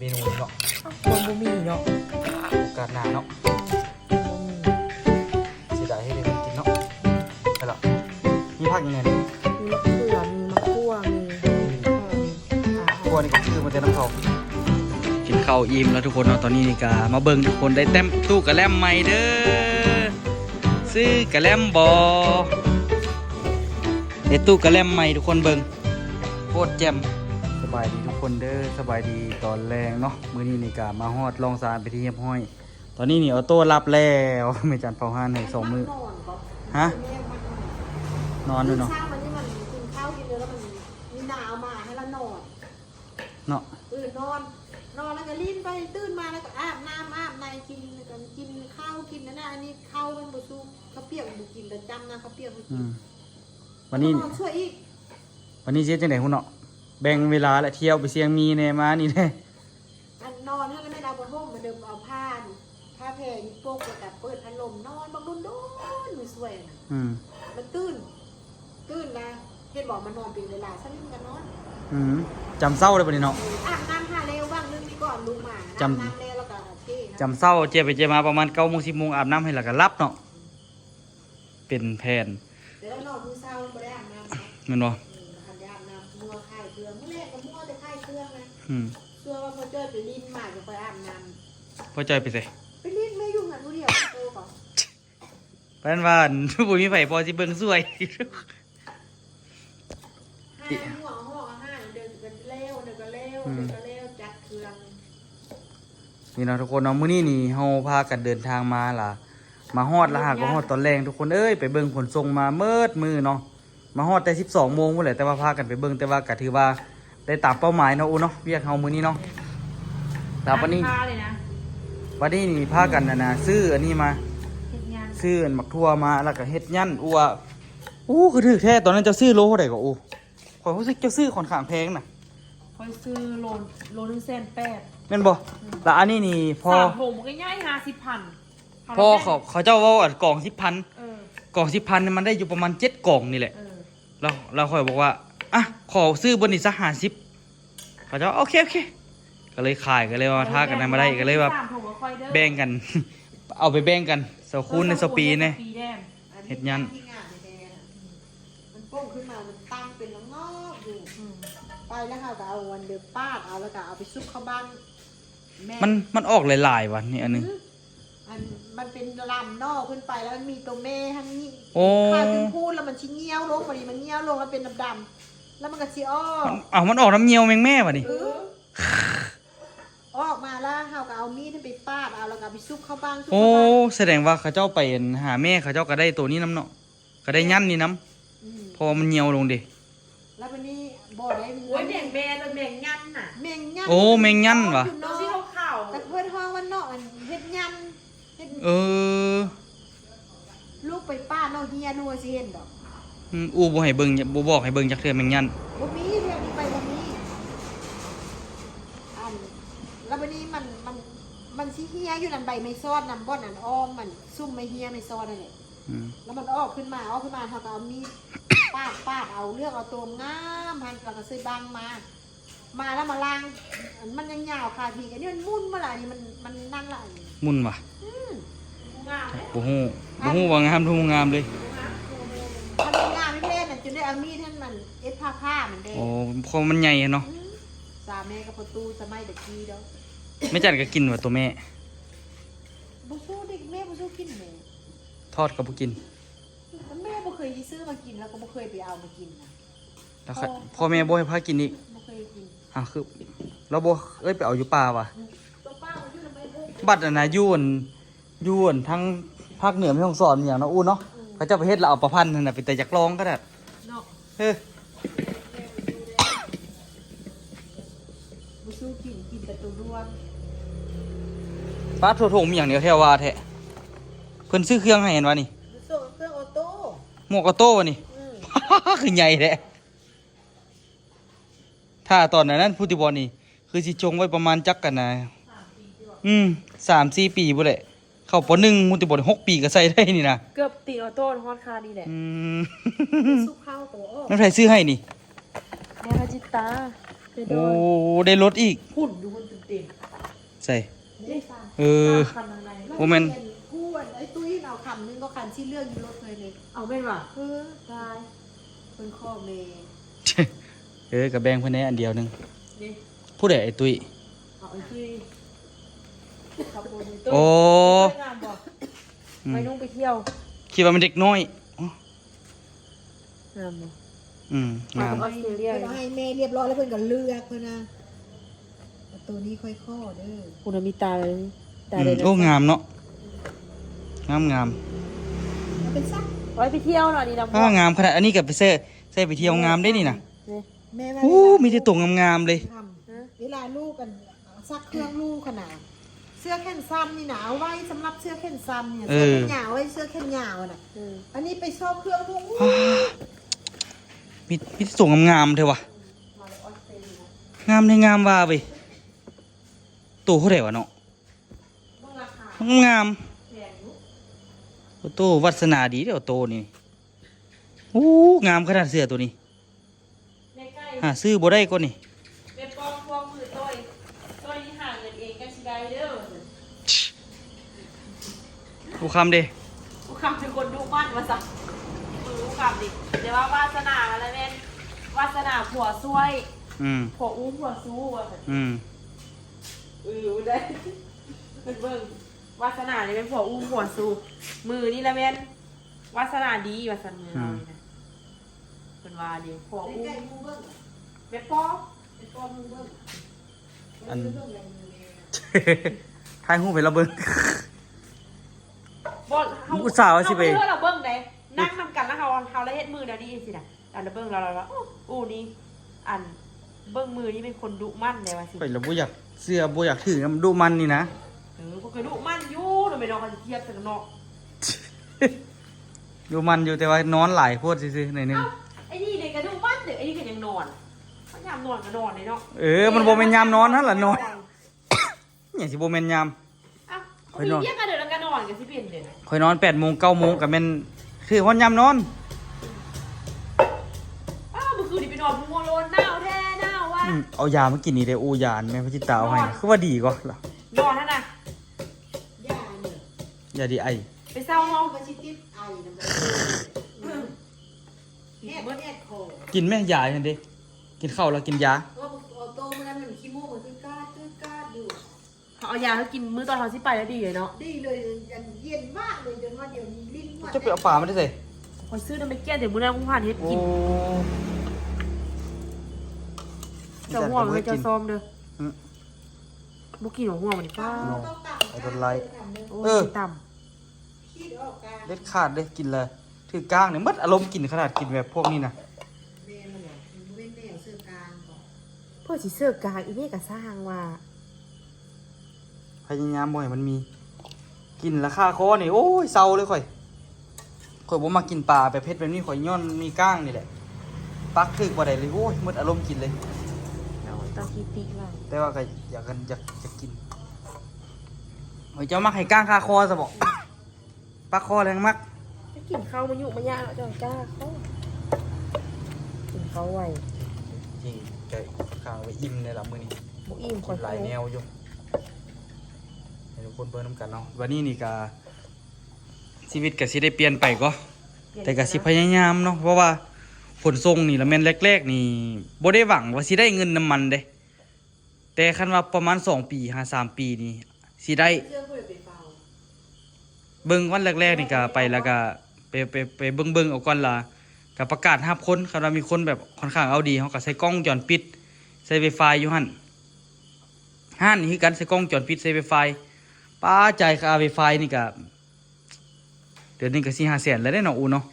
เมนูนี้เนาะคนบ่มีเนาะโอกาสหน้าเนาะเสียดายให้ได้กินเนาะไปละมีผักยังไงเนี่ย มีมะเขือมีมะกั่วมีพวกนี้ก็คือมันจะน้ำทองกินข้าวอิ่มแล้วทุกคนเนาะตอนนี้นี่กามาเบิ่งทุกคนได้เต็มตู้กระแลมใหม่เด้อซื้อกระแลมบอได้ตู้กระแลมใหม่ทุกคนเบิ่งโคตรแจ่มสบายดีทุกคนเด้อสบายดีตอนแรงเนาะมื้อนี้นี่กามาฮอดลองซานไปที่เฮียบห้อยตอนนี้นี่ออโต้รับแล้วไม่จันเผาห้านให้2มื้อฮะนอนด้วยเนาะ เช้ามันนี่มันกินข้าวกินเนื้อแล้วมันมีหนาวมาให้เรานอน เนาะ นอนแล้วก็ลิ้นไปตื่นมาแล้วก็อาบน้ำอาบในกินแล้วก็กินข้าวกินนั่นน่ะอันนี้ข้าวมันบุซุเขาเปียกบุกินแต่จำนะเขาเปียกบุกิน วันนี้ นอนช่วยอีก วันนี้เสียจังได๋หุ่นเนาะแบ่งเวลาและเที่ยวไปเสียงมีแน่มานี่แน่ อันนอนถ้าไม่เอาผ้าห่มมาเดิมเอาผ้าแพรยิบโป๊กแบบเปิดพัดลมนอนบางโดนมือสวยนะมันตื่นนะเห็นบอกมันนอนเป็นเวลาสักนิดมันนอน จำเศร้าเลยปะนี่เนาะ อาบน้ำหาเร็วบ้างนึงก่อนลุกมาอาบน้ำเร็วแล้วก็โอเคนะ จำเศร้าเจ็บไปเจ็บมาประมาณ9 โมง 10 โมงอาบน้ำให้แล้วก็รับเนาะเป็นแผน เดี๋ยวเรานอนมื้อเช้าไม่ได้อาบน้ำนะ แม่นบ่ ทันได้อาบน้ำมัวไข่เครื่องเมื่อแรกก็มัวแต่ไข่เครื่องนะ อืม เชื่อว่าพอเจอไปลิ้นมาจะไปอาบน้ พอใจไปสิ ำไปลิ้นไม่ยุ่งกันผู้เดียวโตก่อน เพราะนั้นว่า บ่มีไผพอสิเบิ่งสวย ห้าหัวห้องอาหารเดินกันเร็วเดินกันเร็วเดินกันเร็วจัดเครื่อง นี่เนาะทุกคนเนาะมื้อนี้นี่เฮาพากันเดินทางมาล่ะมาฮอดละหากว่าฮอดตอนแรงทุกคนเอ้ยไปเบิ่งขนส่งมาเมิดมือเนาะมาฮอดแต่12 โมงพุ่นแหละแต่ว่าพากันไปเบิ่งแต่ว่าก็ถือว่าได้ตามเป้าหมายเนาะอูเนาะเรียกเฮามื้อนี้เนาะแต่วันนี้ เลยนะ วันนี้นี่พากันนะซื้ออันนี้มา เฮ็ดงาน ซื้ออันหมักทั่วมาแล้วก็เฮ็ดยันอัวคือถือแท้ตอนนั้นเจ้าซื้อโลเท่าไหร่ก็ข่อยรู้สึกเจ้าซื้อค่อนข้างแพงน่ะ คอยซื้อโลนึง180,000 แม่นบ่แล้วอันนี้นี่พอ สามถุงมันก็ง่าย50,000 พอเขาเจ้าเว้าอันกล่อง เออก ล่อง 10,000นี่มันได้อยู่ประมาณ7 กล่องนี่แหละ เออ แล้วเราค่อยบอกว่าอ่ะขอซื้อบนนี้สัก50เขาเจ้าโอเคก็เลยขายก็เลยว่าท้ากันนั้นมาได้ก็เลยว่า สามถุงก็ค่อยเด้อ แบ่งกัน เอาไปแบ่งกันเสาคูณในสปีเนี่ย ปีแดง เฮ็ดยัน ที่งานแดงมันโป่งขึ้นมามันตั้งเป็นงอกอยู่ไปแล้วค่ะก็เอาวันเดือป้าดเอาแล้วก็เอาไปซุกเข้าบ้านแม่ มันออกหลายๆว่ะนี่อันนึง มันเป็นลำนอกขึ้นไปแล้วมันมีตัวแม่ทั้งนี้ โอ้ ข้าวถึงพูดแล้วมันชิ้เงี้ยวลงพอดีมันเงี้ยวลงแล้วเป็นดำๆแล้วมันก็ชี้อ้อ มันออกน้ำเงี้ยวแมงแม่ว่ะนี่ ออกมาแล้วเขาก็เอามีดไปปาดเอาแล้วก็เอาไปซุกเข้าบ้านซุก โอ้ เข้าบ้าน แสดงว่าเขาเจ้าไปหาแม่เขาเจ้าก็ได้ตัวนี้น้ำเนาะก็ได้ยันนี่น้ อืม ำพอมันเหี่ยวลงดิ แล้ววันนี้บ่ได้ โอ้ยแบ่งแม่เลยแบ่งยันน่ะ แมงยัน โอ้แมงยันว่ะ อยู่ น้อง เนาะ ที่ขาว แต่เพื่อนห้องวันเนาะมันเฮ็ดยันเฮ็ด เออ ลูกไปป้าดเนาะเฮียนัวสิเห็นดอก อูบ่ให้เบิ่งบ่บอกให้เบิ่งจักเทื่อแมงยัน บ่มีเรื่องนี้ไปบ่มีแล้ววันนี้มันสิเฮียอยู่นั่นใบไม่ซอดนำบ่อนอันอ้อมมันซุ่มไม่เฮียไม่ซอดนั่นแหละ อืม แล้วมันออกขึ้นมาเขาก็เอามีด ปาดเอาเลือกเอาตัวงามพันแล้วก็ซื้อบังมาแล้วมาล้างมันยังยาวคาทีอันนี้มันมุ่นเมื่อไหร่นี่มันนั่นละนี่ มุ่นว่ะ งามเลย บ่ฮู้ว่างามทุกงามเลย ทำเป็นงานไม่เล่นน่ะจนได้เอามีดให้มันเอ็ดผ้ามันได้ โอ้พอมันใหญ่อะเนาะ สาแม่กับประตูสมัยตะกี้เด้อ ไม่จัดก็กินว่ะตัวแม่ บ่สู้เด็กแม่บ่สู้กินแม่ ทอดก็บ่กิน แม่บ่เคยซื้อมากินแล้วก็บ่เคยไปเอามากินนะ แล้วก็พ่อแม่บ่ให้พากินอีก บ่เคยกิน คือเราบ่ไปเอาอยู่ป่าว่ะ ตัวป้ามันอยู่ในใบบุก บัดน่ะยวนทั้งภาคเหนือไม่ต้องสอนอย่างเนาะอู้เนาะเขาเจ้าประเทศเราเอาประพันธ์นั่นน่ะไปแต่จักรองก็ได้ เนาะ เฮ้ย บ่สู้กินแต่ตัวด้วง ป้าโถงมีอย่างเดียวแท้ว่าแท้เพิ่นซื้อเครื่องให้เห็นว่านี่ บ่สู้เครื่องออโต้ หมวกออโต้วะนี่ คือใหญ่แท้ถ้าตอนนั้นพุทธิบอลนี่คือสิจงไว้ประมาณจักกันนะ3-4 ปีบ่แหละเข้าป.1พุทธิบอล6 ปีก็ใส่ได้นี่นะ เกือบตีออโต้ฮอดคานี่แหละ สู้ข้าวตัวอ้อ นั่นใครซื้อให้นี่ แม่พจิตาไปโด โอ้ น ได้รถอีก หุ่นอยู่บนเต็ม ใส่ ได้ฟัง เออ คันทางใน โอ้แม่น กู้ไอ้ตุ้ยเอาคำนึงก็คันที่เรื่องอยู่รถเลยเลย เอาเป็นว่ะ ตายเป็นข้อเมย์ กับแบ่งเพิ่นได้อันเดียวหนึง นี่ ผู้ใดไอ้ตุ้ย เอาไอ้ที่ขับรถในตู้ โอ้ สวยงามบ่ อืม ไปนุ่งไปเที่ยว คิดว่ามันเด็กน้อยอ๋อง ามบ่ งาม ออสเตรเลีย เพื่อนให้แม่เรียบร้อยแล้วเพื่อนก็เลือกเพื่อนนะเอาตัวนี้ค่อยข้อเด้อ คุณมีตาเลยตาเลยนะ โอ้งามเนาะงาม มันเป็นซัก ไว้ไปเที่ยวหน่อยดีนะ ถ้างามขนาดอันนี้กับไปใส่ไปเที่ยวงามได้นี่นะ แม่ว่า โอ้มีแต่ตัวงามๆเลย ทำเวลาลูกกันซักเครื่องลูกขนาดเสื้อแขนสั้นนี่หนาเอาไว้สำหรับเสื้อแขนสั้นเนี่ยเสื้อแขนยาวไว้เสื้อแขนยาวน่ะอันนี้ไปชอบเครื่องลูก มีแต่ตัวงามๆเถอะวะงามในงามว่าไปตัวเท่าไหร่วะเนาะงามโตวัสนาดีเดี๋ยวโตนี่โอ้งามขนาดเสื้อตัวนี้ ในใกล้ หาซื้อบ่ได้ก็นี่ เป็นปองพวงมือต้อยต้อยนี่หาเงินเองกันสิได้เด้อ กูคำเด้ ผู้คำเป็นคนดุมั่นมาสักมือผู้คำดิเดี๋ยวว่าวาสนาอะไรแม่นวาสนาผัวซวย ผัวอู้ผัวสู้ว่าซั่นได้เป็นเบิ่งวาสนานี่เป็นผัวอู้ผัวสู้มือนี่ละแม่นวาสนาดีว่าซั่นมือเรานี่นะเป็นว่าดีผัวอู้ ใกล้ๆมูเบิ้ง แม่ป้อ เป็นปอมูเบิ้ง อัน เบิ้งอย่างนี้เลย ทายหูไปและเบิ่ง บ่เฮา อุตส่าห์ว่าสิไป เฮาเราเบิ่งได้นั่งนำกันแล้วเฮาแล้วเฮ็ดมือเดี๋ยวนี้สิน่ะอันเราเบิ่งเราอู้นี่อันเบิ่งมือนี่เป็นคนดุมั่นเลยว่าสิ ไปแล้วบ่อยากเสื้อบ่อยากถือมันดูมันนี่นะ พวกเคยดุมั่นอยู่ทำไมน้องเขาจะเทียบกันเนาะ ดูมันอยู่แต่ว่านอนหลายโพดซื่อๆหน่อยนึง เอ้าไอ้นี่เด็กกระดุมั่นเด็กไอ้นี่ก็ยังนอนมันยามนอนก็นอนเลยเนาะ มันบ่แม่นยามนอนนั่นล่ะนอนเนี่ยสิบ่แม่นยาม อ้าวเขามีเรียกกันเดี๋ยวแล้วก็นอนกันสิเปลี่ยนเดี๋ยว ข่อยนอน8:00 น 9:00 นก็แม่นคือฮอดยามนอน อ้าวเมื่อคืนนี่ไปนอนพัวโลนหนาวแท้หนาวว่ะ เอายามากินนี่ได้อูยานแม่พระจิตาเอาให้คือว่าดีก็ล่ะ นอนท่านน่ะ ย่าเนี่ย ยาดีไอ ไปเศร้าเฮา มันชิติดไอนะมันแอบคอ กินแม่ยาหั่นเด้กินข้าวแล้วกินยา เพราะออโต้มันนั้นมันขี้มูกมันคือกล้าอยู่ เขาเอายาให้กินมื้อตอนเขาสิไปแล้วดีเลยเนาะ ดีเลยยันเย็นมากเลยจนว่าเดี๋ยวนี้ลิ้นว่า จะไปเอาปลามาได้ใส่ คอยซื้อน้ำเมกเกี้ยเดี๋ยวมื้อนั้นกูผ่านเฮ็ด โอ้ กินเจ้าห่วงให้เจ้าซ้อมเด้อบุกินหัวห่วงมันป้า ต้องต่ำ ไอ้ต้นไล โอ้ เออ ยต่ ขี้ออกกลาง เด็ดขาดเลยกินเลยถือกลางเนี่ยมัดอารมณ์กินขนาดกินแบบพวกนี้นะ เมนมันเนี่ยเว้นแนวเสื้อกลางก่อน ำเพื่อสิเสื้อกลางอีนี่ก็สร้างว่า พยายามบ่ให้มันมี กินราคาคอนี่โอ้ยเศร้าเลยข่อยบ่มากินปลาแบบเผ็ดแบบนี้ข่อยย้อนมีกล้างนี่แหละปักถึกบ่ได้เลยโอ้ยมัดอารมณ์กินเลย เราตะกี้ปีว่า แต่ว่าก็อยากกินโอ้ยเจ้ามักให้ก้างคาคอซะบอกปักคอแรงมัก จะกินข้าวมายุมายาแล้วจ้ากล้าเขากินข้าวไว จริงใจข้าวไปอิ่มเลยล่ะมื้อนี้ บุอิ่มค คน นหลายแนวอยู่ให้ทุกคนเบิ่งน้ำกันเนาะวันนี้นี่ก็ชีวิตก็สิได้เปลี่ยนไปก็แต่ก็สิพยายามเนาะเพราะว่าผลทรงนี่ละแม่นแรกๆนี่บ่ได้หวังว่าสิได้เงินน้ำมันเด้แต่คันว่าประมาณ2 ปี3 ปีนี่สิได้ เสื้อผู้ใดไปเฝ้า เบิ่งวันแรกๆนี่ก็ไปแล้วก็ไปเบิ่งเอาก่อนล่ะก็ประกาศรับคนคันว่ามีคนแบบค่อนข้างเอาดีเฮาก็ใส่กล้องวงจรปิดใส่ Wi-Fi อยู่หั่นห้านนี่คือกันใส่กล้องวงจรปิดใส่ Wi-Fi ป้าจ่ายค่า Wi-Fi นี่ก็เดือนหนึงก็4-5 แสนแล้วเด้เนาะอูเนาะ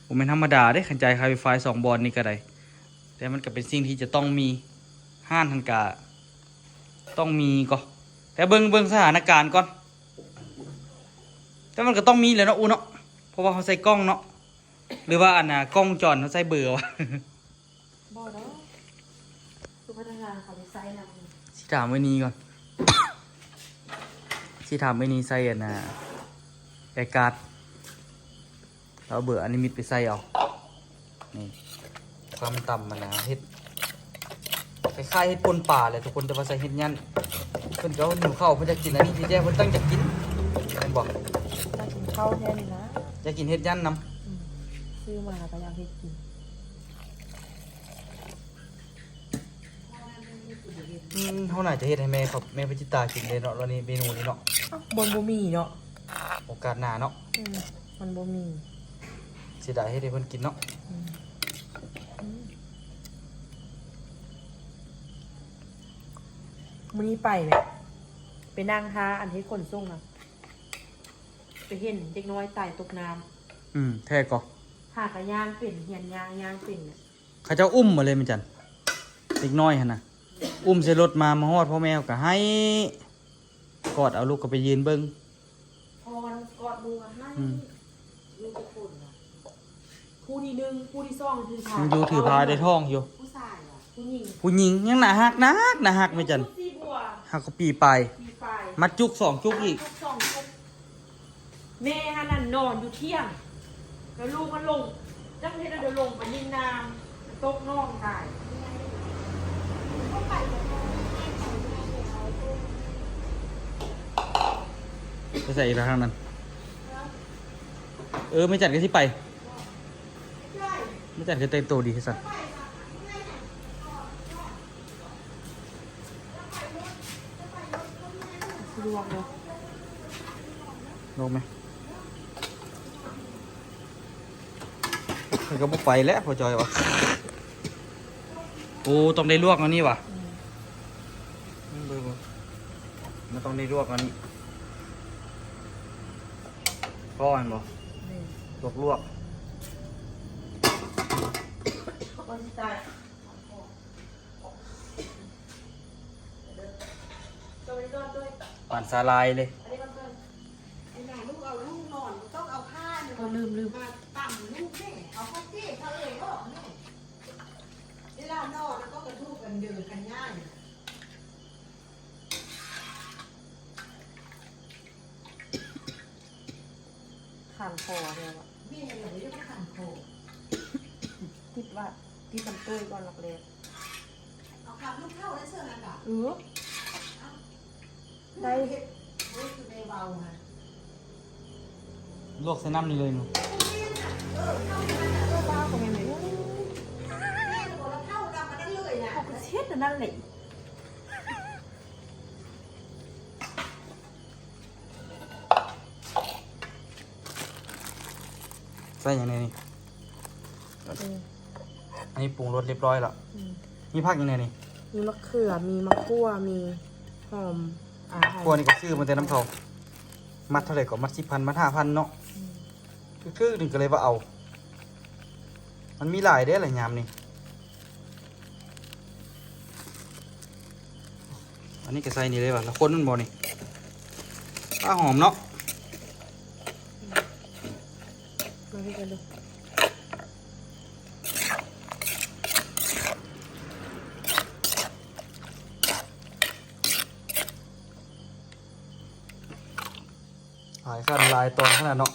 บ่แม่นธรรมดาเด้คันจ่ายค่า Wi-Fi 2 บอนนี่ก็ได้แต่มันก็เป็นสิ่งที่จะต้องมีห้านหั่นก็ต้องมีก็แต่เบิ่งสถานการณ์ก่อน แต่มันก็ต้องมีแหล้วเนาะอูเนาะเพราะว่าเขาใส่กล้องเนาะหรือว่าอันน่ะกล้องจอนเขาใส่เบอร์วะ บ่เนาะคือพัฒนาเขาไปไซน์นำ สิถามไว้นี้ก่อน สิถามไว้นี้ใส่อันน่ะแอร์การ์ดแล้วเอาเบอร์อันนี้มิดไปใส่เอานี่ความต่ำมันนะเฮ็ดไป คล้ายๆเฮ็ดปนป่าเลยทุกคนแต่ว่าใส่เฮ็ดยันเพิ่นก็หิวข้าวเพิ่นจะกินอันนี้ที่แท้เพิ่นตั้งจะกินแม่นบ่ ถ้ากินข้าวแค่นี้นะ จะกินเฮ็ดยันนํ ซื้อมาก็อยากให้กิน เฮาน่าจะเฮ็ดให้แม่ครับแม่พิจิตากินเลยเนาะแล้วนี่เมนูนี้เนาะ บนบ่มีเนาะ โอกาสหน้าเนาะ มันบ่มี เสียดายเฮ็ดให้เพิ่นกินเนาะ มื้อนี้ไปไหมไปนั่งหาอันที่ขนส่งนะไปเห็นเด็กน้อยตายตกน้ำ แท้ก็ หากระย่างเป็นเหียนย่างเป็นเนี่ย เขาเจ้าอุ้มมาเลยแม่จันเด็กน้อยหั่นน่ะอุ้มใส่รถมาฮอดพ่อแม่ก็ให้กอดเอาลูกก็ไปยืนเบิ่ง พอมันกอดดูกันให้ อืม ลูกจะคนน่ะผู้ที่หนึ่งผู้ที่สองถือพา มันอยู่ถือพาได้ท้องอยู่ ผู้ชายอ่ะ ผู้หญิง ผู้หญิงยังหนาหักแม่จัน สีบัว หักก็ปีไป มีไฟ มัดจุก2จุกอีก สองจุกแม่ฮะนั่นนอนอยู่เที่ยง แล้วลูกมันลงจังเทศเดี๋ยวลงไปยิงน้ำตกน้องตาย ก็ไปกับน้องให้ไปให้เอาตัว ไปใส่อีกทางนั้นไม่จัดก็ที่ไป ใช่ ไม่จัดก็เต็มตัวดีที่สุด ไปค่ะไม่ไหน สะดวกเนาะ ลงไหมเขาก็บุกไปแล้วพอจอยวะโอ้ต้องได้ลวกอันนี้วะเบิ่งมันต้องได้ลวกอันนี้ก้อนบ่ลวก คนตายตัวนี้ก็ด้วย ปั่นสาลายเลย อันนี้มันก็ ไอ้หน่าลูกเอาลูกนอนต้องเอาผ้าเนี่ย ก็ลืม มาตั้งลูกเนี่ยเอาผ้าเจ๊เขาเองก็เนี่ยเวลานอนแล้วก็กระทู้กันเดินกันง่าย ขันคอเนี่ยว่ะ แม่เลยเรียกว่าขันโค ติดว่าที่ทำตุ้ยก่อนหลักเลย เอาขับลูกเข้าได้เสื้อนั่นเหรอ ได้ รู้สึกในเบาไง ลวกใส่น้ำนี่เลยหนู บ้าก็ไม่ไหน แม่บอกแล้วเข้าดำมาได้เลยนะ เขาก็เช็ดนั่นแหละ ใส่อย่างไรนี่อันนี้ปรุงรสเรียบร้อยแล้วมีผักอย่างไรนี่ มีมะเขือ มีมะกั่วมีหอมพวกนี้ก็ซื้อมาแต่น้ำเขามัดเท่าไหร่ก็มัด10,000มัด5,000เนาะคือหนึ่งก็เลยว่าเอา มันมีหลายได้หลายยามนี่อันนี้ก็ใส่นี่เลยว่ะแล้วคนมันบ่นี่ปลาหอมเนาะ มาพี่กันดู หายขั้นลายตอนขนาดเนาะ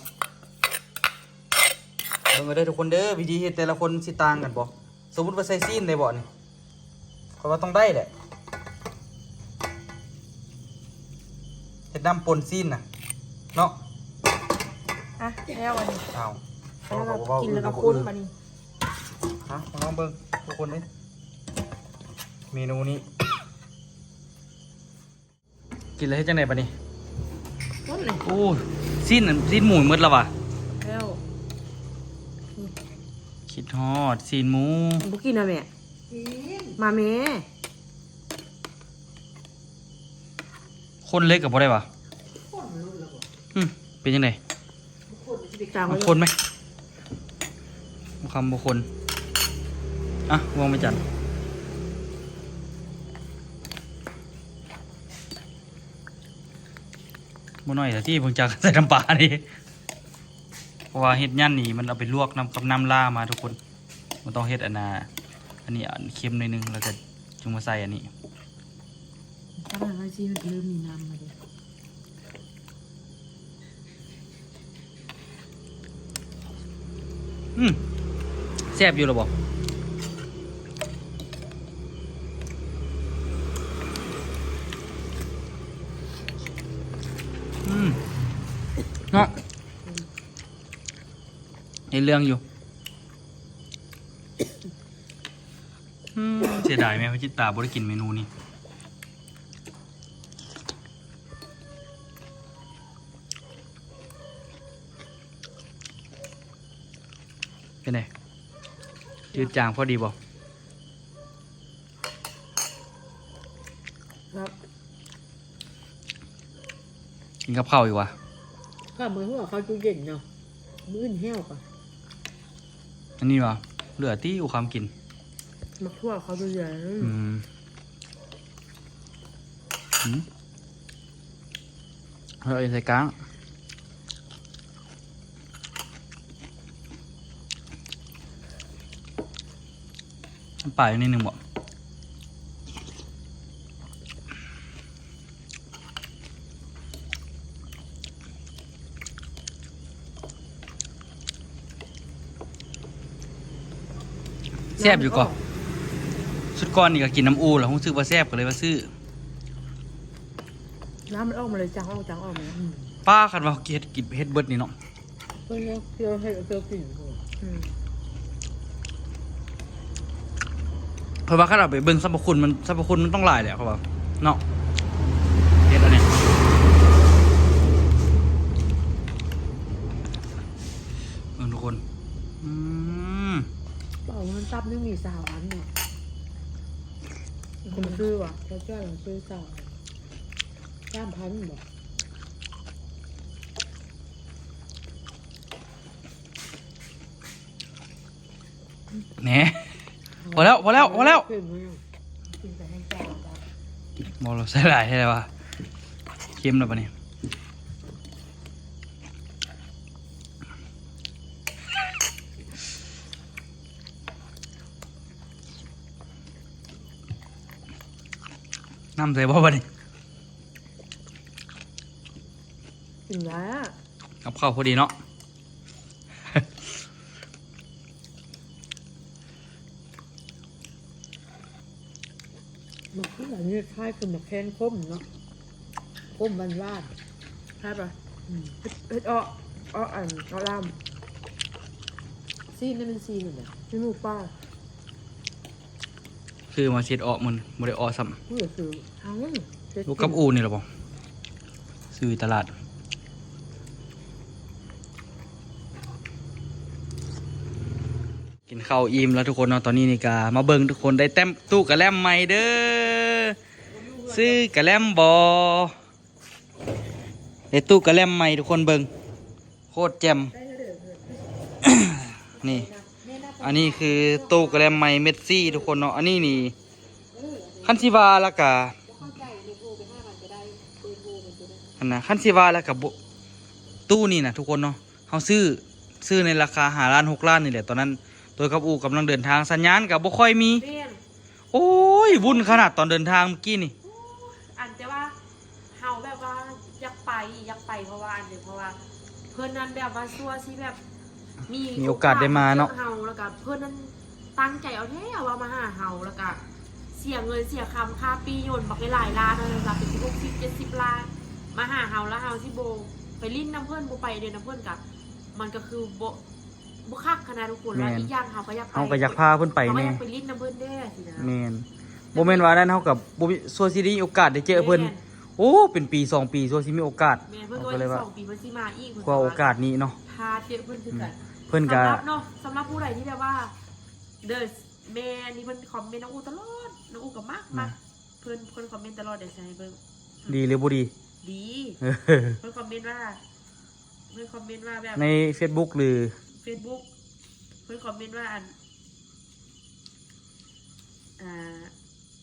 เบิ่งก็ได้ทุกคนเด้อวิธีเฮ็ดแต่ละคนสิต่างกันบ่สมมุติว่าใส่ซีนได้บ่นี่เขาว่าต้องได้แหละเฮ็ดน้ำปนซีนน่ะเนาะ อ่ะแล้วอันนี้ อ้าว แล้วก็ ว่า กินแล้วก็คุ้นมานี่ ฮะมาลองเบิ่งทุกคนเด้เมนูนี้ กินแล้วเฮ็ดจังได๋บัดนี้ คุ้นเลย โอ้ซีนนั่นซีนหมูหมดแล้วว่ะ แล้ว คิดฮอดซีนหมู บุกินนะแม่ กิน มาแม่ คนเล็กกับบ่ได้ว่ะ คนรู้แล้วบ่ เป็นจังได๋ คนจะไป จาง บา ไว้ งคนไหมบางคำบางคนอ่ะวางไม่จันบ่น้อยแต่ที่เพิ่งจะใส่น้ำปลานี่เพราะว่าเฮ็ดยันนี่มันเอาไปลวกน้ำกับน้ำล่ามาทุกคนมันต้องเฮ็ดอันนี้อันเค็มหน่อยนึงแล้วก็จึงมาใส่อันนี้ ถ้ามันว่าจีมันเริ่มมีน้ำมาดิ แซ่บอยู่หรอบอก เนาะในเรื่องอยู่เสียดายไหมพี่จิตตาบ่ได้กินเมนูนี้เป็นไงจืดจางพอดีบ่ ครับ กินกับข้าวอีกวะ ก็เหมือนหัวเขาตู้เย็นเนาะมื้อนแห้วก่อน อันนี้วะเหลือที่อูความกิน มักทั่วเขาตู้เย็น อืมเฮ้ยใส่ก้างน้ำปลาอยู่นิดนึงบ่แซ่บอยู่ก่อนสุดก้อนนี่ก็กินน้ำอูแล้วผมซื้อมาแซ่บก็เลยมาซื้อ น้ำมันออกมาเลยจางออกมา ป้าคันว่าเฮ็ดกินเฮ็ดเบิดนี่เนาะ เพื่อนเนี่ยเที่ยวให้เที่ยวกิน เพราะว่าคันเอาไปเบิ่งสรรพคุณมันต้องหลายแหละเขาว่าเนาะเฮ็ดอันนี้ทุกคนเปล่ามันซับนี่มีสาวอันเนี่ยคุณซื้อวะเขาเจ้าเราซื้อสาว3,000บอก แหน่พอแล้ว กินแต่ให้แก้ว บอกเราใส่หลายให้เลยวะเค็มแล้วปะเนี่ยน้ำใส่บ่ปะเนี่ย กินแล้ว กับข้าวพอดีเนาะ หมักที่ไหนนี่คล้ายคือหมักแคนคมเนาะคมบ้านๆใช่ปะเฮ็ดอ้ออันอ้อลำซีนนี่เป็นซีนเหรอที่ลูกป้า คือมาเช็ดออกมันบ่ได้ออกซ้ นี่ก็คือทั้ง ำลูกกับอูนี่หรอปะซื้อตลาดกินข้าวอิ่มแล้วทุกคนเนาะตอนนี้นี่กามาเบิ่งทุกคนได้เต็มตู้กระแลมใหม่เด้อซื้อกระแลมบอได้ตู้กระแลมใหม่ทุกคนเบิ่งโคตรแจ่ม นี่ อันนี้คือตู้กระแลมใหม่เมสซี่ทุกคนเนาะอันนี้นี่คันซิวาแล้วก็อันนะคันซิวาแล้วก็ตู้นี่นะทุกคนเนาะเขาซื้อในราคา5 ล้าน 6 ล้านนี่แหละตอนนั้นตัวกับอูกำลังเดินทางสัญญาณกับบ่ค่อยมี เรียน โอ้ยวุ่นขนาดตอนเดินทางเมื่อกี้นี่ อันจะว่าเฮาแบบว่าอยากไปเพราะว่าอันเดียวเพราะว่าเพื่อนนั้นแบบว่าซัวที่แบบมีโอกาสได้มาเนาะ เฮาแล้วก็เพื่อนนั้นตั้งใจเอาแท้ว่ามาหาเฮาแล้วก็เสียเงินเสียคำค่าปีโยนบักไปหลายล้านเลยรับเป็น60-70 ล้านมาหาเฮาแล้วเฮาที่โบไปลิ้นน้ำเพื่อนโบไปเดินน้ำเพื่อนกับมันก็คือโบคักขนาดทุกคนแล้วอีกอย่างเฮาก็อยากไป เฮาก็อยากพาเพิ่นไป เขาก็ แน่ อยากไปลิ้นน้ำเพื่อนได้สินะ แม่นบ่แม่นว่านั้นเฮากับบ่มีซัวสิได้มีโอกาสได้เจอเพิ่นโอ้เป็นปี2 ปีซัวสิมีโอกาส แม่เพิ่น เอา ก็ ก็เลยว่า 2 ปีเพิ่นสิมาอีก กว่าโอกาสนี้เนาะ พาเจอเพิ่นคือกัน เพิ่นก็ สำหรับเนาะสำหรับผู้ใดที่แบบว่าเดินแม่นี่เพิ่นคอมเมนต์น้องอูตลอดน้องอูก็มากเพิ่นคอมเมนต์ตลอดเดี๋ยวใช้เบิ่ง ดีหรือบ่ดี ดี เออ เพิ่นคอมเมนต์ว่าแบบ ใน Facebook หรือ Facebook เพิ่นคอมเมนต์ว่า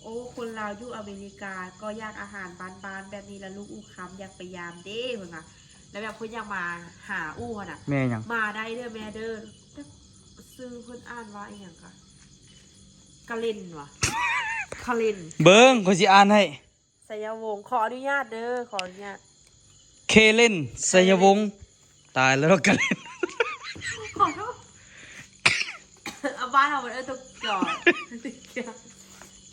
โอ้คนลาวอยู่อเมริกาก็อยากอาหารบ้านๆแบบนี้แล้วลูกอูคำอยากไปยามเด้เพิ่นว่าแล้วแบบเพิ่นอยากมาหาอู่น่ะ แม่หยัง มาได้เด้อแม่เด้อแต่ซื้อเพิ่นอ่านว่าอีหยังคะกะเล่นวะคาเล่น เบิ่งข้อยสิอ่านให้ สยวงศ์ขออนุญาตเด้อขออนุญาต เคเล่นสยวงศ์ตายแล้วกันเล่น ขอโทษเอาบ้านเอามันตุกจอด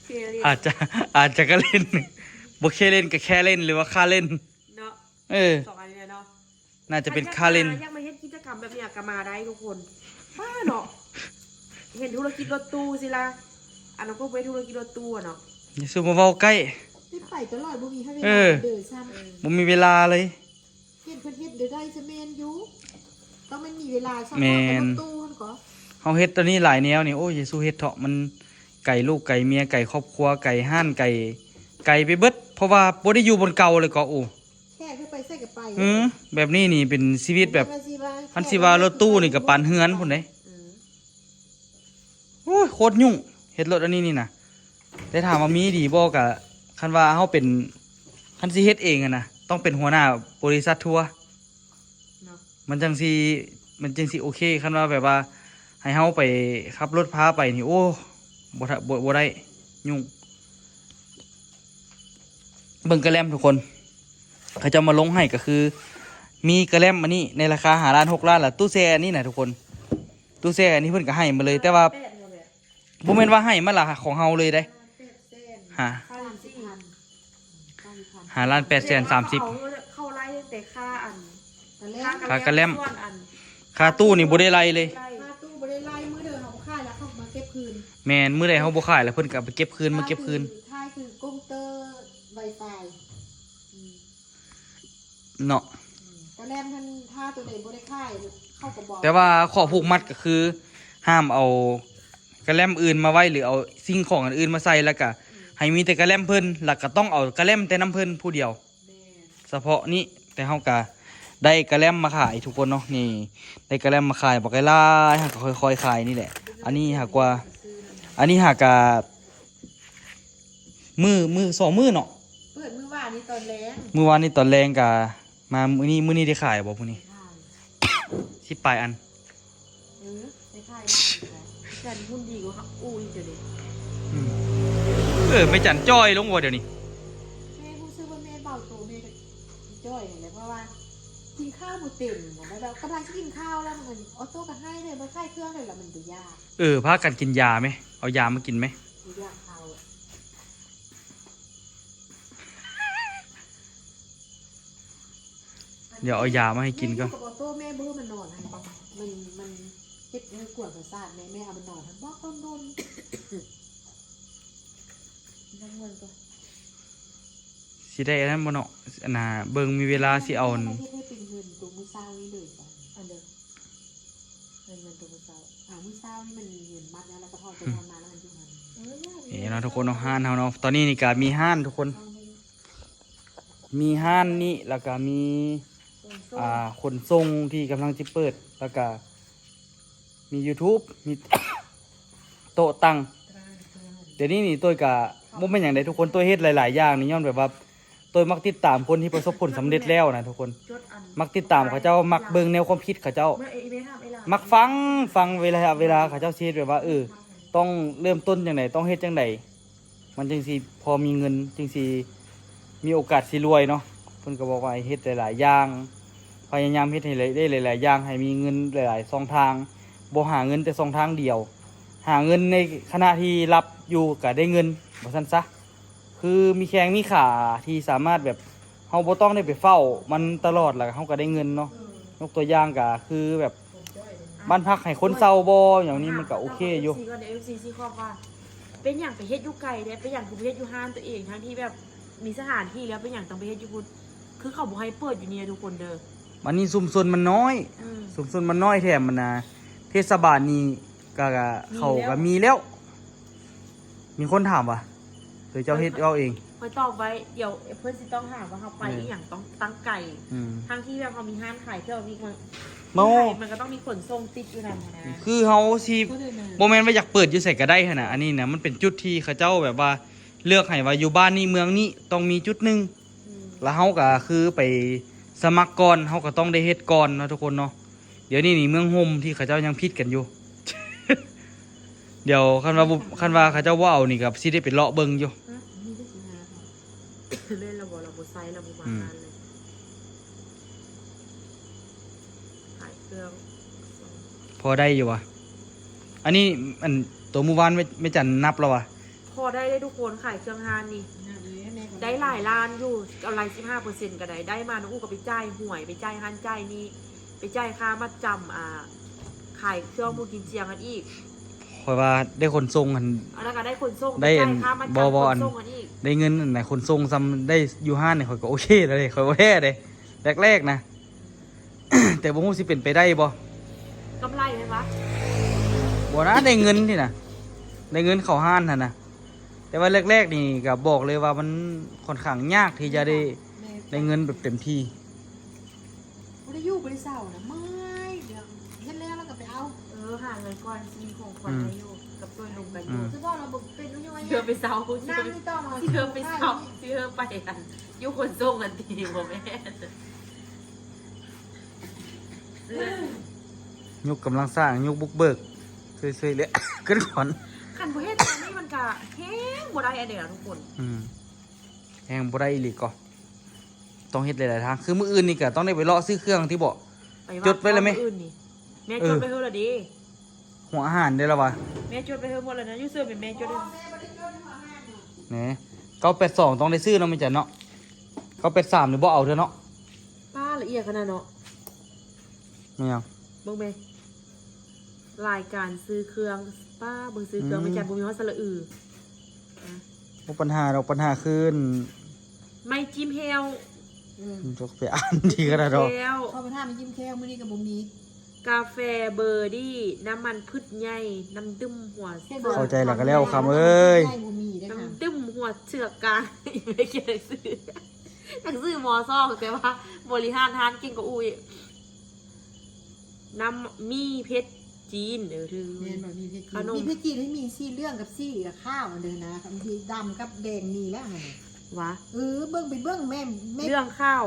เคเล่น อาจจะก็เล่นบ่เคเล่นก็แค่เล่นหรือว่าค่าเล่น เนาะ เออ 2 อันนี้เนาะ น่าจะเป็นคาริน อยากมาเฮ็ดกิจกรรมแบบเนี้ยก็มาได้ทุกคนป้าเนาะเห็นธุรกิจรถตู้สิล่ะอันนั้นก็ไปธุรกิจรถตู้อะเนาะ อย่าสู้มาเว้าใกล้ ได้ไปตลอดบ่มีให้เว เอ ลา อ เดินซ้ำ บ่มีเวลาเลย เฮ็ดเพิ่นเฮ็ดเดี๋ยวได้จะแม่นอยู่ต้องมันมีเวลาซ้ำ แม่น กับรถตู้หั่นก็ เฮาเฮ็ดตอนนี้หลายแนวนี่โอ้ยอย่าสู้เฮ็ดเถาะมันไก่ลูกไก่เมียไก่ครอบครัวไก่ห้านไก่ไปเบิดเพราะว่าบ่ได้อยู่บนเก่าเลยก็โอ้ แค่คือไปใส่กับไป แบบนี้นี่เป็นชีวิตแบบ มันสิว่า คันสิว่ารถตู้นี่ก็ปานเฮือนพุ่นเด้ อืม โอ้ยโคตรยุ่งเฮ็ดรถอันนี้นี่นะแต่ถามว่ามีดีบ่ก็คันว่าเฮาเป็นคันสิเฮ็ดเองอะนะต้องเป็นหัวหน้าบริษัททัวร์ เนาะ มันจังสิโอเคคันว่าแบบว่าให้เฮาไปขับรถพาไปนี่โอ้บ่ได้ยุ่งเบิ่งกระแลมทุกคนเขาจะมาลงให้ก็คือ มีกระแลมอันนี้ในราคา5ล้าน6ล้านล่ะตู้แช่อันนี้น่ะทุกคนตู้แช่อันนี้เพิ่นก็ให้มาเลย แต่ว่า แปดหมดเลย บ่แม่นว่าให้มาล่ะของเฮาเลยได้ 800,000 ฮะ ค่าลินซี่ 5.830,000 เข้าไล่แต่ค่าอัน แต่แล้ ค่ากระแลม ส่วนอัน ค่าตู้นี่บ่ได้ไล่เลย ไล่ ค่าตู้บ่ได้ไล่มื้อเดิมเฮาค่ายแล้วเขามาเก็บคืน แม่นมื้อใดเฮาบ่ขายแล้วเพิ่นก็เอาไปเก็บคืนมาเก็บคืน ค่ายคือกุ้งเตอร์ Wi-Fi เนาะ แต่แลมท่านถ้าตัวใดบ่ได้ค่ายเข้าก็บอก แต่ว่าข้อผูกมัดก็คือ ห้ามเอากระแลมอื่นมาไว้หรือเอาสิ่งของอันอื่นมาใส่แล้วก็ให้มีแต่กระแลมเพิ่นแล้วก็ต้องเอากระแลมแต่น้ำเพิ่นผู้เดียว แม่ เฉพาะนี้แต่เฮาก็ได้กระแลมมาขายทุกคนเนาะนี่ได้กระแลมมาขายบอกไอ้ลายๆเฮาก็ค่อยๆขายนี่แหละ อันนี้หากว่า อันนี้หากะมือสองมือเนาะ เปิดมื้อว่านนี้ตอนแลง มื้อวานนี้ตอนแรงกะมามื้อนี้ได้ขายบ่มื้อนี้สิปลายอัน ได้ค่าย แต่หุ้นดีกว่าอู้ยเดี๋ยวนี้ ไม่จันจ้อยลงบ่เดี๋ยวนี้ แม่ผู้ซื้อว่าแม่เบาโตแม่ก็จ้อยนั่นแหละเพราะว่ากินข้าวบ่เต็มแล้วแบบกำลังจะกินข้าวแล้วมันออโต้ก็ให้เลยบ่ค่ายเครื่องเลยแล้วมันก็ยาก พากันกินยาไหมเอายามากินไหม บ่ยากข้าวอะ เดี๋ยวเอายามาให้กินก็ แม่อยู่กับออโต้แม่บ่รู้มันนอนให้มันเฮ็ดให้กวนประสาทแม่เอามันนอนให้บอกต้นๆนั่งเงินก็ สิได้อันนั้นบ่เนาะอันน่ะเบิ่งมีเวลาสิเอาอัน ให้เป็นเงินตัวมื้อเช้านี้เลยจ้ะอันเด้อเงินตัวมื้อเช้ามื้อเช้านี่มันมีเงินมัดแล้วก็ทอดไปทอดมาแล้วมันอยู่หัน นี่เนาะทุกคนเนาะห้านเฮาเนาะตอนนี้นี่ก็มีห้านทุกคน มีห้านนี่แล้วก็มีขนส่งที่กำลังจะเปิดแล้วก็มี YouTube มี โต๊ะตั้งเดี๋ยวนี้นี่ตัวก็บ่แม่นหยังใดทุกคนตัวเฮ็ดหลายๆอย่างนี่ย้อนแบบว่าตัวมักติดตามคนที่ประสบผลสำเร็จแล้วนะทุกคน จดอัน มักติดตามเขาเจ้ามักเบิ่งแนวความคิดเขาเจ้า เมื่อไม่ทำไอ้ล่ะ มักฟังเวลาเขาเจ้าเฮ็ดแบบว่าต้องเริ่มต้นจังไดต้องเฮ็ดจังไดมันจึงสิพอมีเงินจึงสิมีโอกาสสิรวยเนาะเพิ่นก็บอกว่าให้เฮ็ดหลายๆอย่างพยายามเฮ็ดให้ได้หลายๆอย่างให้มีเงินหลายๆช่องทางบ่หาเงินแต่ช่องทางเดียว หาเงินในขณะที่รับอยู่ก็ได้เงินบ่ซั่นซะคือมีแข้งมีขาที่สามารถแบบเฮาบ่ต้องได้ไปเฝ้ามันตลอดแล้วเฮาก็ได้เงินเนาะยกตัวอย่างก็คือแบบบ้านพักให้คนเศร้าบ่อย่างนี้มันก็โอเคอยู่ ซีก็เดี๋ยว FC ครอบว่า เป็นอย่างไปเฮ็ดอยู่ไกลเด้เป็นอย่างกูไปเฮ็ดอยู่ห้านตัวเองทั้งที่แบบมีสถานที่แล้วเป็นอย่างต้องไปเฮ็ดอยู่พุ่นคือเขาบ่ให้เปิดอยู่เนี่ยทุกคนเด้อ มันนี่ซุมซนมันน้อย อืม ซุมซนมันน้อยแถมมันนะเทศบาลนี่ก็เขาก็มีแล้ว มีคนถามว่าเดี๋ยวเจ้าเฮ็ดเอาเอง คอยตอบไว้เดี๋ยวเพิ่นสิต้องถามว่าเขาไปอีหยังต้องตั้งไก่ อืม ทั้งที่แบบเขามีห้านขายเครื่องมีคน เมา มันก็ต้องมีขนส่งติดอยู่นั่นนะ คือเฮาสิ ก็เลยมา บ่แม่นว่าอยากเปิดอยู่ไสก็ได้หั่นน่ะอันนี้นะมันเป็นจุดที่เขาเจ้าแบบว่าเลือกให้ว่าอยู่บ้านนี้เมืองนี้ต้องมีจุดหนึง อืม แล้วเฮาก็คือไปสมัครก่อนเฮาก็ต้องได้เฮ็ดก่อนเนาะทุกคนเนาะเดี๋ยวนี้นี่เมืองโฮมที่เขาเจ้ายังผิดกันอยู่ เดี๋ยวคันว่าเขาเจ้าว่าเอานี่ก็สิได้ไปเลาะเบิ่งอยู่ มีได้สิหาค่ะ เล่นระบบไซส์ระบบมา อืม งานเลยขายเครื่อง พอได้อยู่วะอันนี้อันตัวหมู่บ้านไม่จันนับแล้ววะ พอได้ทุกคนขายเครื่องห้านนี่ หน้าเลยแม่ก็ ได้หลายล้านอยู่เอาไร15%ก็ได้มาน้องอู้ก็ไปจ่ายหวยไปจ่ายหันจ่ายนี่ไปจ่ายค่ามัดจำขายเครื่องมูกินเจียงกันอีก คอยว่าได้คนทรงกัน แล้วก็ได้คนส่ง ได้ จ่ายค่ามัด บ่ จำ บ่ ค อัน นส่งกันอีก ได้เงินอันไหนคนทรงซ้ำได้อยู่ห้านเนี่ยคอยก็โอเคเลยคอยก็แท้เลยแรกๆนะ แต่บ่ฮู้สิเป็นไปได้บ่ กำไรไหมวะ บ่นะได้เงินนี่นะได้เงินเข้าห้านน่ะนะแต่ว่าแรกๆนี่ก็บอกเลยว่ามันค่อนข้างยากที่จะได้เงินแบบเต็มที่ บ่ได้อยู่บ่ได้เศร้านะเมื่อยเดี๋ยวเฮ็ดแล้วก็ไปเอา หาเงินก่อนซีของคนได้อยู่กับตัวลุงกันอยู่ คือว่าเราบ่เป็นอยู่ว่า เชื่อไปเซา นั่งนี่ต้องมา เชื่อไปเซาเชื่อไปกันอยู่คนส่งกันทีบ่แม่ ยุคกำลังสร้างยุคบุกเบิกเฉยๆเลย ขึ้นขอน ขันประเทศตอนนี้มันก็แห้งบ่ได้อันเดียวทุกคน แหงบ่ได้อีหลีก็ต้องเฮ็ดหลายๆทางคือมื้ออื่นนี่ก็ต้องได้ไปเลาะซื้อเครื่องที่บ่ จดไว้เลยไหม อื่นนี่แม่จดไปเท่าไหร่ดี หัวอาหารได้แล้ววะ แม่จดไปเท่าหมดแล้วนะยูเซอร์เป็นแม่จดเลย แหน982ต้องได้ซื้อเนาะแม่จันเนาะ983นี่บ่เอาเด้อเนาะ ป้าละเอียดขนาดเนาะ แม่นยัง เบิ่งแม่รายการซื้อเครื่องป้าเบิ่งซื้อเครื่องไม่จัดบ่มีฮอดสระอือ บ่ปัญหาเราปัญหาคือ ไม่จิ้มเฮล จะไปอ่านทีก็ได้ดอก เฮล เข้าไปท่ามันยิ้มแค่มื้อนี้ก็บ่มี กาแฟเบอร์ดี้น้ำมันพืชใหญ่น้ำตึ้มหัว เข้าใจแล้วก็แล้วคำเอ้ย ได้บ่มีได้ค่ะ น้ำตึ้มหัวเชือกกลางไม่เกี่ยวกับซื้อหนังสือมอซ่องแต่ว่าบริหารทานเก่งกว่าอุ้ยน้ำมีเพชรจีนถือ แม่นบ่มีเพชร ขนม มีเพชรจีนให้มีซี่เรื่องกับซี่กับข้าวอันเด้อนะบางทีดำกับแดงมีแล้วหั่นน่ะ วะ เบิ่งไปเบิ่งแม่แม่ เรื่องข้าว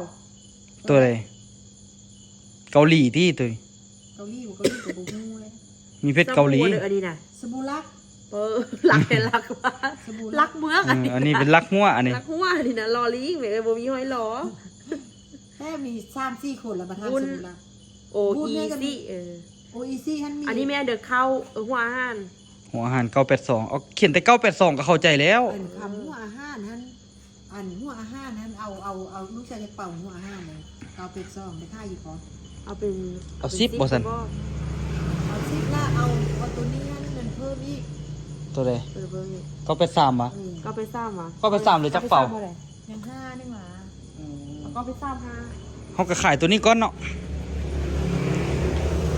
ตัวใดเกาหลีที่ตัว เกาหลีบ่เกาหลีก็บ่ฮู้เลย มีเพชรเกาหลี สบู่อันนี้นะ สบู่ลัก รักแต่รักว่า สบู่ รักเมืองอันนี้ อันนี้เป็นลักมั่วอันนี้ รักหัวอันนี้นะลอลิงเหมือนบ่มีห้อยล้อ แค่มี3-4คนแล้วมาทำส บุญ บู่ลัก โออีซี่ โออีซี่ท่านมี อันนี้แม่เด็กเข้าหัวอาหาร หัวอาหาร982เอาเขียนแต่982ก็เข้าใจแล้ว อันคำหัวอาหารท่านอันหัวอาหารท่านเอาลูกชายจะเป่าหัวอาหารเลยเอาเป็ดซองไปท่าอยู่พอ เอาเป็น เอาซิปบ่ซั่น เอาซิปแล้วเอาตัวนี้ให้เงินเพิ่มอีก ตัวใด เบอร์นี่ 983วะ ก็ไปซ้ำวะ 983หรือจักเป่า ยัง5นี่หว่า ก็ไปซ้ำฮะ เฮาก็ขายตัวนี้ก่อนเนาะ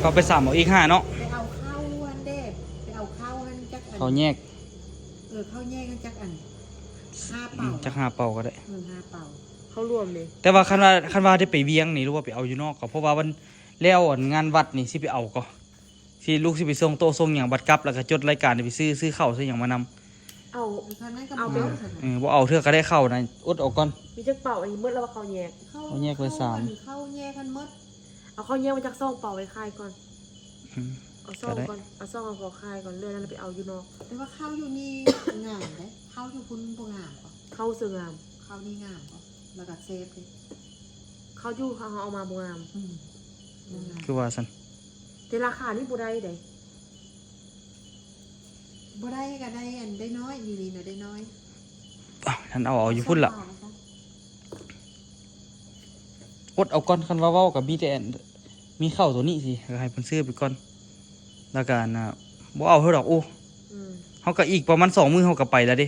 983เอาอีก5เนาะ ไปเอาเข้าอันเด็บไปเอาเข้าอันจักอัน เขาแยก เข้าแยกกันจักอัน5เป่า จัก5เป่าก็ได้ 5เป่า เขารวมเลย แต่ว่าคันว่าได้ไปเวียงนี่หรือว่าไปเอาอยู่นอกก็เพราะว่ามันแล้วอันงานวัดนี่สิไปเอาก็สิลูกสิไปส่งโตะส่งหยังบัดกลับแล้วก็จดรายการนี่ไปซื้อข้าวซื้อหยังมานำ เอา ท่านนั้นก็ เอาไป บ่เอาเทื่อก็ได้เข้านะอดเอาก่อน มีจักเป่าอันนี้มืดแล้วว่าเขาแยก เข้าแยกกันหมด เอาเขาแยกมาจากซ่องเป่าไว้คายก่อน อืม เอาซ่องก่อนเอาซ่องเอาพอคายก่อนเรื่อยนั้นไปเอาอยู่นอก แต่ว่าเข้าอยู่นี่งามเด้เข้าอยู่คุณบ่งามป่ะ เข้าเสืองาม เข้านี่งามป่ะแล้วก็เซฟเลย เข้าอยู่เขาเอามาบงาม บ่งาม คือว่าซั่น แต่ราคานี่บ่ได้เด้ บ่ได้ก็ได้อันได้น้อยอยู่นี่น่ะได้น้อย อ้าวท่านเอาอยู่พุ่นล่ะอดเอาก่อนคันว่าเว้ากับมีแต่อันมีข้าวตัวนี้สิก็ให้เพิ่นซื้อไปก่อนแล้วก็น่ะบ่เอาเท่าดอกโอ้ อืม เฮาก็อีกประมาณ2มื้อเฮาก็ไปแล้วเด้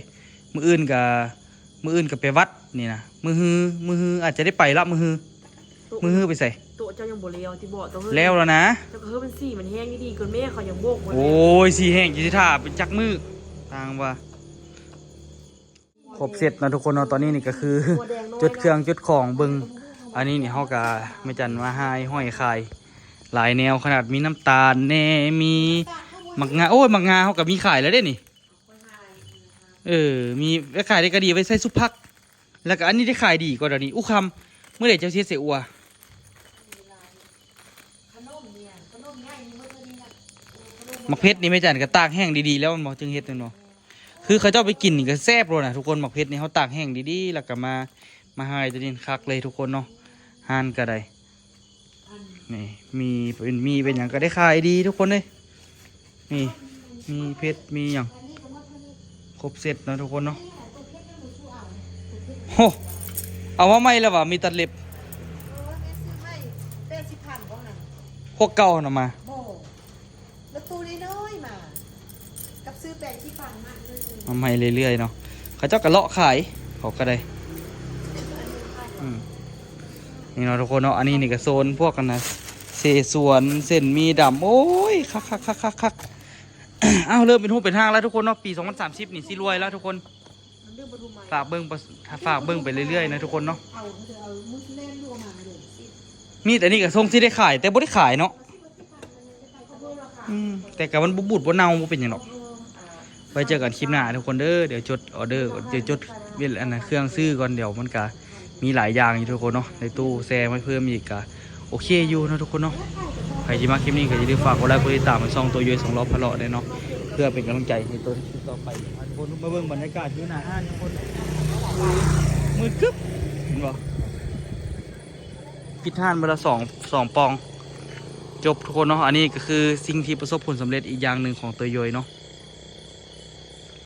มื้ออื่นก็ไปวัดนี่นะมื้อฮืออาจจะได้ไปละมื้อฮือไปใส่ โตะเจ้ายังบ่เลียวที่บ่ต้อง แล้วนะ เจ้าก็เฮ้ยเป็นสีมันแห้งดีๆเกินแม่เขายังโบกบ่ โอ้ยสีแห้งอยู่ที่ท่าเป็นจักมือต่างว่าครบเสร็จนะทุกคนเนาะตอนนี้นี่ก็คือ จุดเครื่องจุดของเบิงอันนี้นี่เฮากะไม่จันมาหายห้อยคายหลายแนวขนาดมีน้ำตาลแน่มีหมักงาโอ้ยหมักงาเฮากับมีขายแล้วเด้นี่มีไว้ขายได้ก็ดีไว้ใส่ซุปผัก แล้วก็อันนี้ได้ขายดีกว่าเดี๋ยวนี้อู้คำเมื่อไหร่เจ้าเสียเสียอัว ขนมเนี่ยขนมง่ายนี่มื้อนี้น่ะ หมักเพชรนี่ไม่จันก็ตากแห้งดีๆแล้วมันบ่จึงเฮ็ดเนาะคือเขาเจ้าไปกินนี่ก็แซ่บเลยนะทุกคนหมักเพชรนี่เขาตากแห้งดีๆแล้วก็มาหายตัวนี้คักเลยทุกคนเนาะห่านก็ได้นี่มีเป็นอย่างก็ได้ขายดีทุกคนเลยนี่มีเพชรมีอย่างครบเสร็จนะทุกคนเนาะห โหเอาว่าไม่แล้ววะมีตัดเล็บ แม่ซื้อไม่เป็น10,000ก็หัน พวกเก่าน่ะมา โบแล้วตู้น้อยๆมา กับซื้อแปลงที่ฟังมากเลย มาใหม่เรื่อยๆเนาะเขาเจ้าก็เลาะขายเขาก็ได้อืมนี่เนาะทุกคนเนาะอันนี้นี่ก็โซนพวกกันนะเสสวนเส้นมีดำโอ้ยคัก อ้าวเริ่มเป็นหูเป็นห้างแล้วทุกคนเนาะปี2030นี่สิรวยแล้วทุกคน มันเรื่องปทุมใหม่ ฝากเบิ้งไปเรื่อยๆนะทุกคนเนาะ เอามุสลิมดูมาเลยสิ มีแต่นี่ก็ทรงที่ได้ขายแต่บ่ได้ขายเนาะ เขาเพิ่มราคา แต่กับมันบุบบ่เน่าบ่เป็นหยังหรอกไว้เจอกันคลิปหน้าทุกคนเด้อเดี๋ยวจดออเดอร์ก่อนเดี๋ยวจดเวลอันนั้นเครื่องซื้อก่อนเดี๋ยวมันก็มีหลายอย่างอยู่ทุกคนเนาะในตู้แซ่ไม่เพิ่มอีกก็โอเคอยู่เนาะทุกคนเนาะใครที่มาคลิปนี้ก็อย่าลืมฝากกดไลค์กดติดตามช่องตัวย้อย2รอบพะเลาะด้วยเนาะเพื่อเป็นกำลังใจให้ตัวคลิปต่อไปทุกคนมาเบิ่งบรรยากาศอยู่หน้าห้างทุกคนมืดกึ๊บเห็นบ่ปิดห้านเวลาสองปองจบทุกคนเนาะอันนี้ก็คือสิ่งที่ประสบผลสำเร็จอีกอย่างหนึ่งของตัวย้อยเนาะ